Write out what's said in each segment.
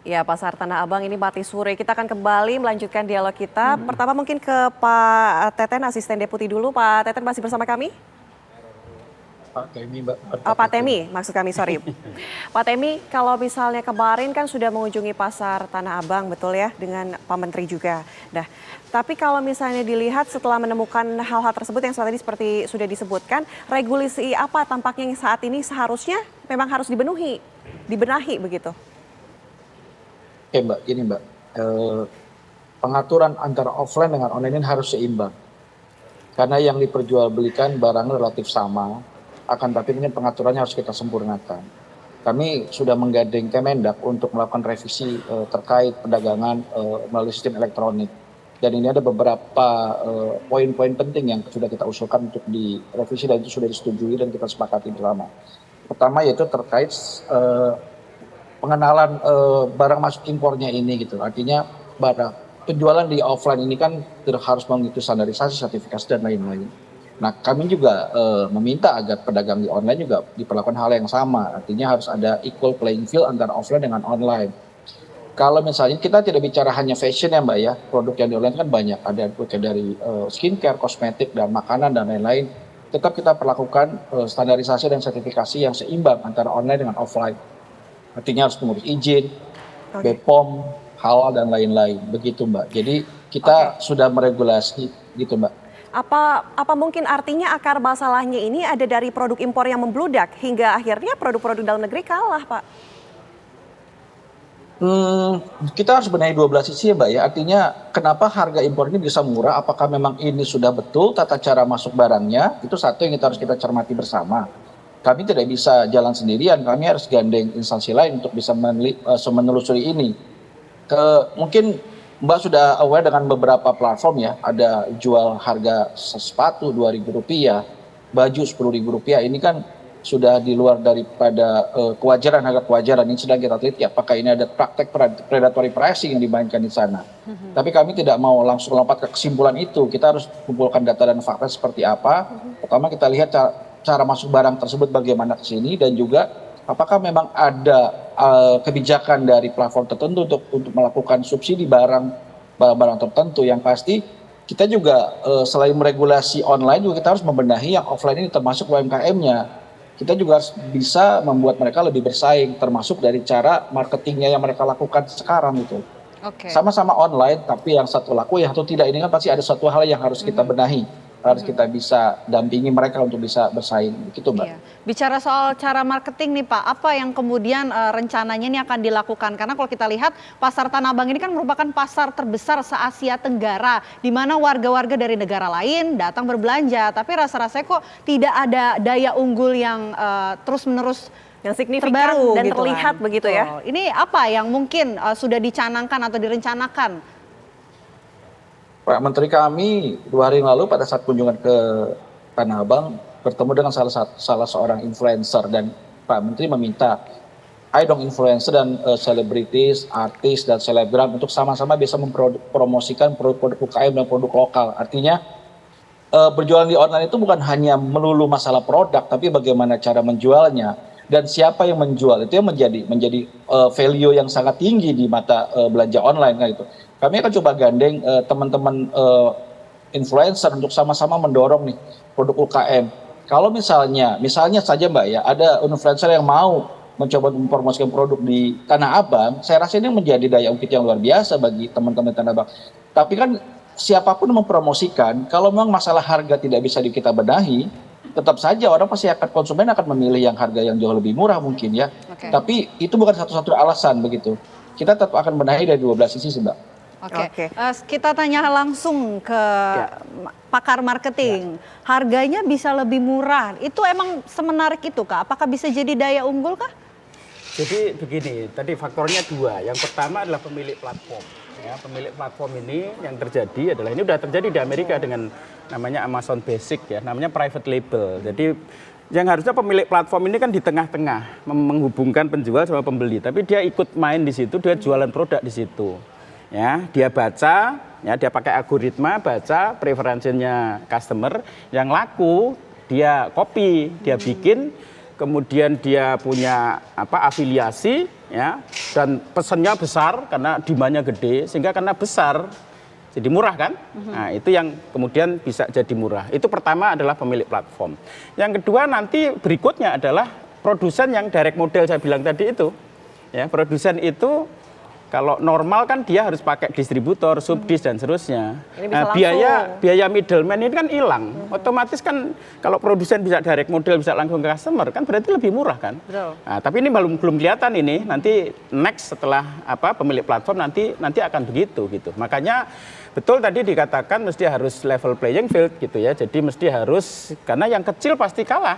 Ya, Pasar Tanah Abang ini mati suri. Kita akan kembali melanjutkan dialog kita. Pertama mungkin ke Pak Teten, Asisten Deputi dulu. Pak Teten masih bersama kami? Pak Temi, Mbak. Pak Temi, maksud kami, sorry. Pak Temi, kalau misalnya kemarin kan sudah mengunjungi Pasar Tanah Abang, betul ya, dengan Pak Menteri juga. Nah, tapi kalau misalnya dilihat setelah menemukan hal-hal tersebut yang tadi seperti sudah disebutkan, regulasi apa tampaknya yang saat ini seharusnya memang harus dibenahi begitu? Oke Mbak, gini Mbak, pengaturan antara offline dengan online ini harus seimbang. Karena yang diperjualbelikan barang relatif sama, akan tapi ini pengaturannya harus kita sempurnakan. Kami sudah menggandeng Kemendak untuk melakukan revisi terkait perdagangan melalui sistem elektronik. Dan ini ada beberapa poin-poin penting yang sudah kita usulkan untuk direvisi dan itu sudah disetujui dan kita sepakati bersama. Pertama yaitu terkait pengenalan barang masuk impornya ini gitu. Artinya penjualan di offline ini kan harus mengikuti standarisasi, sertifikasi dan lain-lain. Nah, kami juga meminta agar pedagang di online juga diperlakukan hal yang sama. Artinya harus ada equal playing field antara offline dengan online. Kalau misalnya kita tidak bicara hanya fashion ya Mbak ya, produk yang di online kan banyak. Ada dari skincare, kosmetik, dan makanan dan lain-lain. Tetap kita perlakukan standarisasi dan sertifikasi yang seimbang antara online dengan offline. Artinya harus mengurus izin, BPOM, halal dan lain-lain. Begitu Mbak. Jadi kita sudah meregulasi gitu Mbak. Apa mungkin artinya akar masalahnya ini ada dari produk impor yang membludak hingga akhirnya produk-produk dalam negeri kalah, Pak? Kita harus benahi 12 sisi ya Mbak ya. Artinya kenapa harga impor ini bisa murah? Apakah memang ini sudah betul tata cara masuk barangnya? Itu satu yang kita harus cermati bersama. Kami tidak bisa jalan sendirian, kami harus gandeng instansi lain untuk bisa menelusuri ini. Mungkin Mbak sudah aware dengan beberapa platform ya, ada jual harga sepatu Rp2.000, baju Rp10.000, ini kan sudah di luar daripada harga kewajaran. Ini sedang kita teliti apakah ini ada praktek predatory pricing yang dimainkan di sana. Tapi kami tidak mau langsung lompat ke kesimpulan itu, kita harus kumpulkan data dan fakta seperti apa. Pertama kita lihat cara masuk barang tersebut bagaimana ke sini dan juga apakah memang ada kebijakan dari platform tertentu untuk melakukan subsidi barang tertentu. Yang pasti kita juga selain meregulasi online juga kita harus membenahi yang offline ini termasuk UMKM-nya. Kita juga harus bisa membuat mereka lebih bersaing termasuk dari cara marketingnya yang mereka lakukan sekarang itu. Sama-sama online tapi yang satu laku yang satu tidak, ini kan pasti ada suatu hal yang harus kita benahi. Harus kita bisa dampingi mereka untuk bisa bersaing, gitu Mbak. Iya. Bicara soal cara marketing nih Pak, apa yang kemudian rencananya ini akan dilakukan? Karena kalau kita lihat Pasar Tanah Abang ini kan merupakan pasar terbesar se-Asia Tenggara, di mana warga-warga dari negara lain datang berbelanja, tapi rasa-rasanya kok tidak ada daya unggul yang terus-menerus yang signifikan terbaru, dan gitu terlihat kan. Begitu ya. Ini apa yang mungkin sudah dicanangkan atau direncanakan? Pak Menteri kami 2 hari yang lalu pada saat kunjungan ke Tanah Abang bertemu dengan salah seorang influencer dan Pak Menteri meminta, ayo dong influencer dan selebritis, artis dan selebgram untuk sama-sama bisa mempromosikan produk-produk UKM dan produk lokal. Artinya berjualan di online itu bukan hanya melulu masalah produk, tapi bagaimana cara menjualnya dan siapa yang menjual, itu yang menjadi value yang sangat tinggi di mata belanja online kan itu. Kami akan coba gandeng teman-teman influencer untuk sama-sama mendorong nih produk UKM. Kalau misalnya saja Mbak ya, ada influencer yang mau mencoba mempromosikan produk di Tanah Abang, saya rasa ini menjadi daya ungkit yang luar biasa bagi teman-teman Tanah Abang. Tapi kan siapapun mempromosikan, kalau memang masalah harga tidak bisa kita benahi, tetap saja orang pasti konsumen akan memilih yang harga yang jauh lebih murah mungkin ya. Tapi itu bukan satu-satunya alasan begitu. Kita tetap akan benahi dari 12 sisi Mbak. Kita tanya langsung ke pakar marketing. Harganya bisa lebih murah. Itu emang semenarik itu Kak? Apakah bisa jadi daya unggul kah? Jadi begini, tadi faktornya 2. Yang pertama adalah pemilik platform. Ya, pemilik platform ini yang terjadi adalah ini sudah terjadi di Amerika dengan namanya Amazon Basic ya, namanya private label. Jadi yang harusnya pemilik platform ini kan di tengah-tengah menghubungkan penjual sama pembeli, tapi dia ikut main di situ, dia jualan produk di situ. Ya, dia baca, ya dia pakai algoritma, baca preferensinya customer, yang laku dia copy, dia bikin, kemudian dia punya afiliasi, ya, dan pesannya besar karena demandnya gede, sehingga karena besar jadi murah kan? Nah, itu yang kemudian bisa jadi murah. Itu pertama adalah pemilik platform. Yang kedua nanti berikutnya adalah produsen yang direct model saya bilang tadi itu. Ya, produsen itu kalau normal kan dia harus pakai distributor, subdis dan seterusnya. Ini bisa Nah, biaya middleman ini kan hilang. Otomatis kan kalau produsen bisa direct model, bisa langsung ke customer kan berarti lebih murah kan? Betul. Nah, tapi ini belum kelihatan ini. Nanti next setelah pemilik platform nanti akan begitu gitu. Makanya betul tadi dikatakan mesti harus level playing field gitu ya. Jadi mesti harus, karena yang kecil pasti kalah.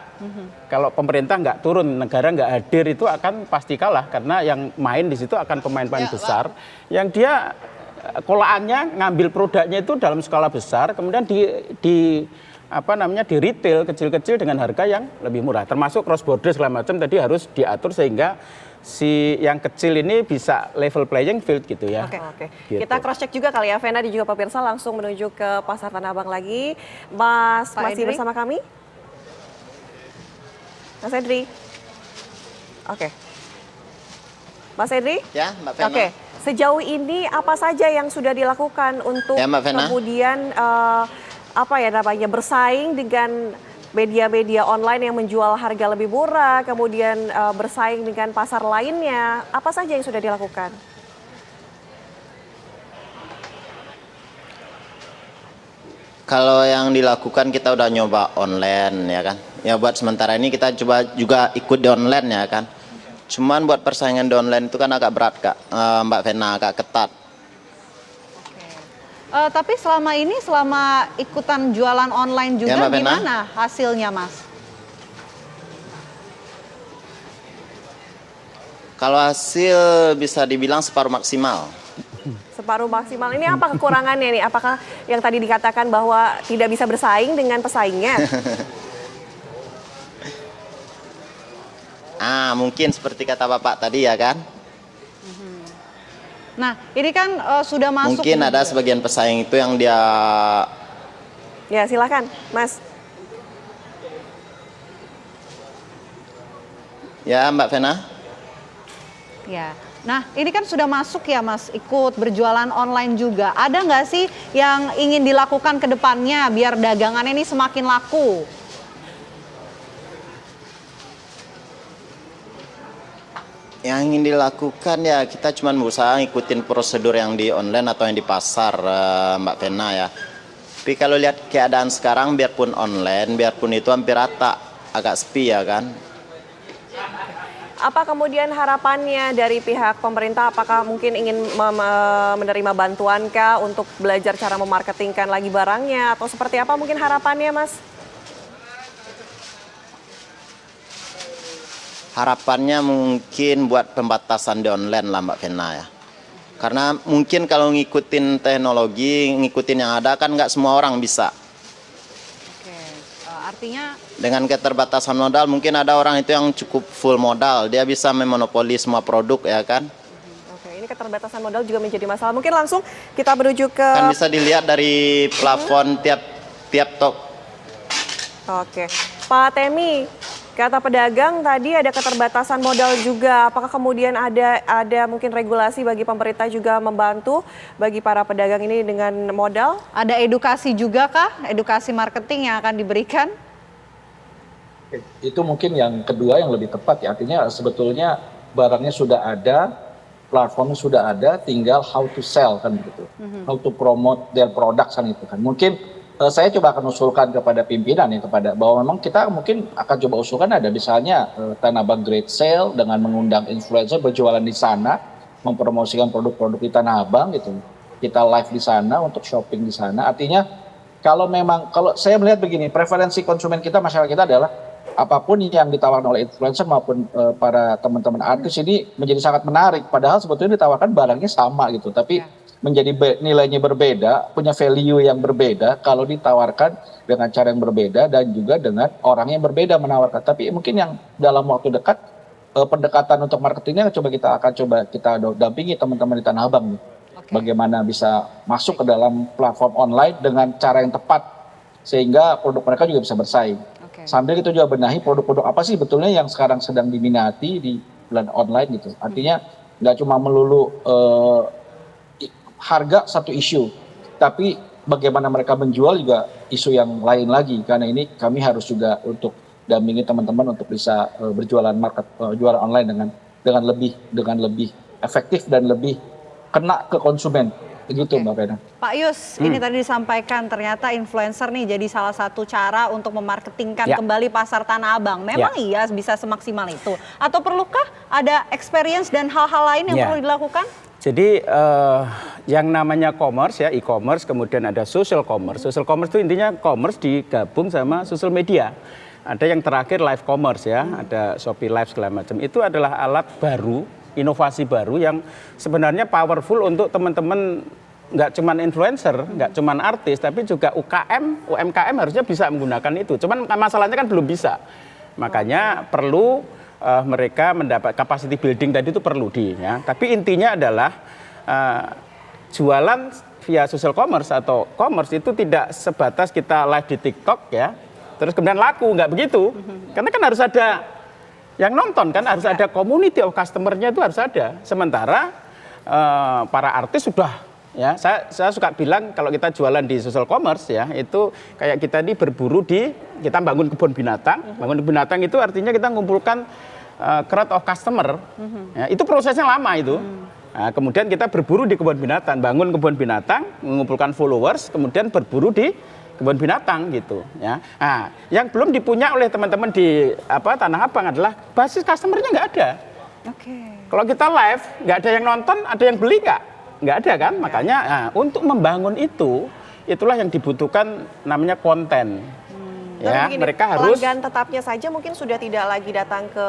Kalau pemerintah nggak turun, negara nggak hadir itu akan pasti kalah. Karena yang main di situ akan pemain-pemain besar. Yang dia kolaannya ngambil produknya itu dalam skala besar, kemudian di retail kecil-kecil dengan harga yang lebih murah. Termasuk cross border segala macam tadi harus diatur sehingga si yang kecil ini bisa level playing field gitu ya. Oke. Gitu. Kita cross check juga kali ya, Vena dan juga pemirsa, langsung menuju ke Pasar Tanah Abang lagi. Mas, Pak masih Edri? bersama kami? Mas Edri? Oke. Mas Edri? Ya, Mbak Vena. Oke. Sejauh ini apa saja yang sudah dilakukan untuk Ya, Mbak Vena. kemudian bersaing dengan media-media online yang menjual harga lebih murah, kemudian bersaing dengan pasar lainnya, apa saja yang sudah dilakukan? Kalau yang dilakukan kita udah nyoba online ya kan. Ya buat sementara ini kita coba juga ikut di online ya kan. Cuman buat persaingan di online itu kan agak berat Kak, Mbak Vena, agak ketat. Tapi selama ikutan jualan online juga Ya, Mbak Vena. gimana hasilnya, Mas? Kalau hasil bisa dibilang separuh maksimal. Separuh maksimal. Ini apa kekurangannya nih? Apakah yang tadi dikatakan bahwa tidak bisa bersaing dengan pesaingnya? Mungkin seperti kata Bapak tadi ya kan. Nah, ini kan sudah masuk. Mungkin ada sebagian pesaing itu yang dia Ya, silakan, Mas. ya Mbak Vena. Ya. Nah, ini kan sudah masuk ya, Mas, ikut berjualan online juga. Ada nggak sih yang ingin dilakukan ke depannya biar dagangannya ini semakin laku? Yang ingin dilakukan ya kita cuma berusaha ngikutin prosedur yang di online atau yang di pasar, Mbak Vena ya. Tapi kalau lihat keadaan sekarang biarpun online, biarpun itu hampir rata, agak sepi ya kan. Apa kemudian harapannya dari pihak pemerintah? Apakah mungkin ingin menerima bantuan kah untuk belajar cara memarketingkan lagi barangnya? Atau seperti apa mungkin harapannya, Mas? Harapannya mungkin buat pembatasan di online lah Mbak Vena ya. Karena mungkin kalau ngikutin teknologi, ngikutin yang ada kan nggak semua orang bisa. Oke, artinya Dengan keterbatasan modal mungkin ada orang itu yang cukup full modal, dia bisa memonopoli semua produk ya kan. Oke, ini keterbatasan modal juga menjadi masalah. Mungkin langsung kita menuju ke... Kan bisa dilihat dari plafon tiap toko. Oke, Pak Temi, kata pedagang tadi ada keterbatasan modal juga. Apakah kemudian ada mungkin regulasi bagi pemerintah juga membantu bagi para pedagang ini dengan modal? ada edukasi juga kah? Edukasi marketing yang akan diberikan? Itu mungkin yang kedua yang lebih tepat ya. Artinya sebetulnya barangnya sudah ada, platformnya sudah ada, tinggal how to sell kan begitu. How to promote their products kan itu kan. Mungkin saya coba akan usulkan kepada pimpinan ya, kepada bahwa memang kita mungkin akan coba usulkan ada misalnya Tanah Abang Great Sale dengan mengundang influencer berjualan di sana, mempromosikan produk-produk di Tanah Abang gitu. Kita live di sana untuk shopping di sana. Artinya kalau saya melihat begini, preferensi konsumen kita, masyarakat kita adalah apapun yang ditawarkan oleh influencer maupun para teman-teman artis ini menjadi sangat menarik. Padahal sebetulnya ditawarkan barangnya sama gitu, tapi menjadi nilainya berbeda, punya value yang berbeda kalau ditawarkan dengan cara yang berbeda dan juga dengan orang yang berbeda menawarkan. Tapi mungkin yang dalam waktu dekat pendekatan untuk marketingnya akan coba kita dampingi teman-teman di Tanah Abang nih. Bagaimana bisa masuk ke dalam platform online dengan cara yang tepat sehingga produk mereka juga bisa bersaing. Sambil kita juga benahi produk-produk apa sih betulnya yang sekarang sedang diminati belanja online gitu. Artinya nggak cuma melulu harga satu isu, tapi bagaimana mereka menjual juga isu yang lain lagi. Karena ini kami harus juga untuk dampingi teman-teman untuk bisa berjualan jualan online dengan lebih efektif dan lebih kena ke konsumen. Begitu Mbak Vena. Pak Yus, ini tadi disampaikan ternyata influencer nih jadi salah satu cara untuk memarketingkan kembali pasar Tanah Abang. Memang iya bisa semaksimal itu? Atau perlukah ada experience dan hal-hal lain yang perlu dilakukan? Jadi yang namanya commerce ya, e-commerce, kemudian ada social commerce. Social commerce itu intinya commerce digabung sama social media. Ada yang terakhir live commerce ya, ada Shopee Live segala macam. Itu adalah alat baru, inovasi baru yang sebenarnya powerful untuk teman-teman nggak cuma influencer, nggak cuma artis, tapi juga UMKM harusnya bisa menggunakan itu. Cuman masalahnya kan belum bisa. Makanya perlu mereka mendapat capacity building tadi itu perlu ya. Tapi intinya adalah jualan via social commerce atau commerce itu tidak sebatas kita live di TikTok ya, terus kemudian laku, nggak begitu. Karena kan harus ada yang nonton kan, harus ada community of customer-nya itu harus ada. Sementara para artis sudah ya, saya suka bilang kalau kita jualan di social commerce ya, itu kayak kita ini berburu kita bangun kebun binatang. Bangun kebun binatang itu artinya kita mengumpulkan crowd of customer. Ya, itu prosesnya lama itu. Nah, kemudian kita berburu di kebun binatang, bangun kebun binatang, mengumpulkan followers, kemudian berburu di kebun binatang gitu ya. Nah, yang belum dipunya oleh teman-teman di Tanah Abang adalah basis customernya nggak ada. Kalau kita live nggak ada yang nonton, ada yang beli nggak ada kan? Makanya untuk membangun itulah yang dibutuhkan namanya konten. Ya, begini, mereka harus pelanggan tetapnya saja mungkin sudah tidak lagi datang ke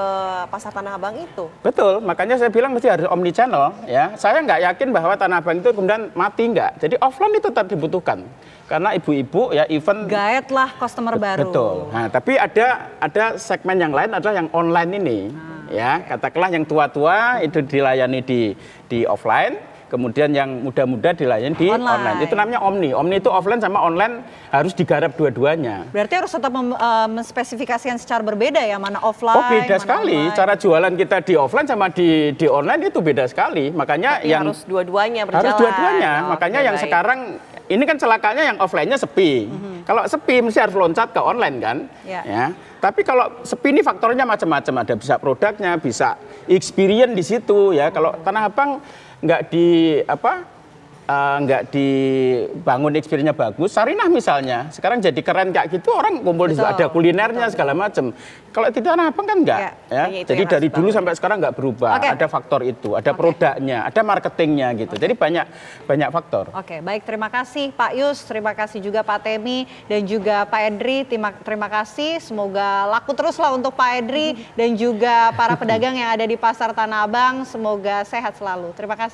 pasar Tanah Abang itu. Betul, makanya saya bilang mesti harus omni channel ya. Saya nggak yakin bahwa Tanah Abang itu kemudian mati nggak. Jadi offline itu tetap dibutuhkan. Karena ibu-ibu ya event gaet lah customer baru. Betul. Nah, tapi ada segmen yang lain adalah yang online ini. Ya, katakanlah yang tua-tua itu dilayani di offline. Kemudian yang muda-muda dilayani di online. Itu namanya omni. Omni itu offline sama online harus digarap dua-duanya. Berarti harus tetap menspesifikasikan secara berbeda ya, mana offline. Oh beda sekali. Online. Cara jualan kita di offline sama di online itu beda sekali. Makanya tapi harus dua-duanya berjalan. Harus dua-duanya. Makanya yang sekarang ini kan celakanya yang offline-nya sepi. Kalau sepi mesti harus loncat ke online kan. Ya. Tapi kalau sepi ini faktornya macam-macam. Ada bisa produknya, bisa experience di situ ya. Kalau Tanah Abang nggak dibangun experience-nya bagus. Sarinah misalnya, sekarang jadi keren kayak gitu, orang kumpul di situ, ada kulinernya segala macam. Kalau di Tanah Abang kan enggak. Ya. Jadi dari dulu sampai sekarang nggak berubah. Ada faktor itu, ada produknya, ada marketingnya gitu. Jadi banyak faktor. Oke, baik, terima kasih Pak Yus, terima kasih juga Pak Temi dan juga Pak Edri. Terima kasih. Semoga laku terus lah untuk Pak Edri dan juga para pedagang yang ada di pasar Tanah Abang. Semoga sehat selalu. Terima kasih.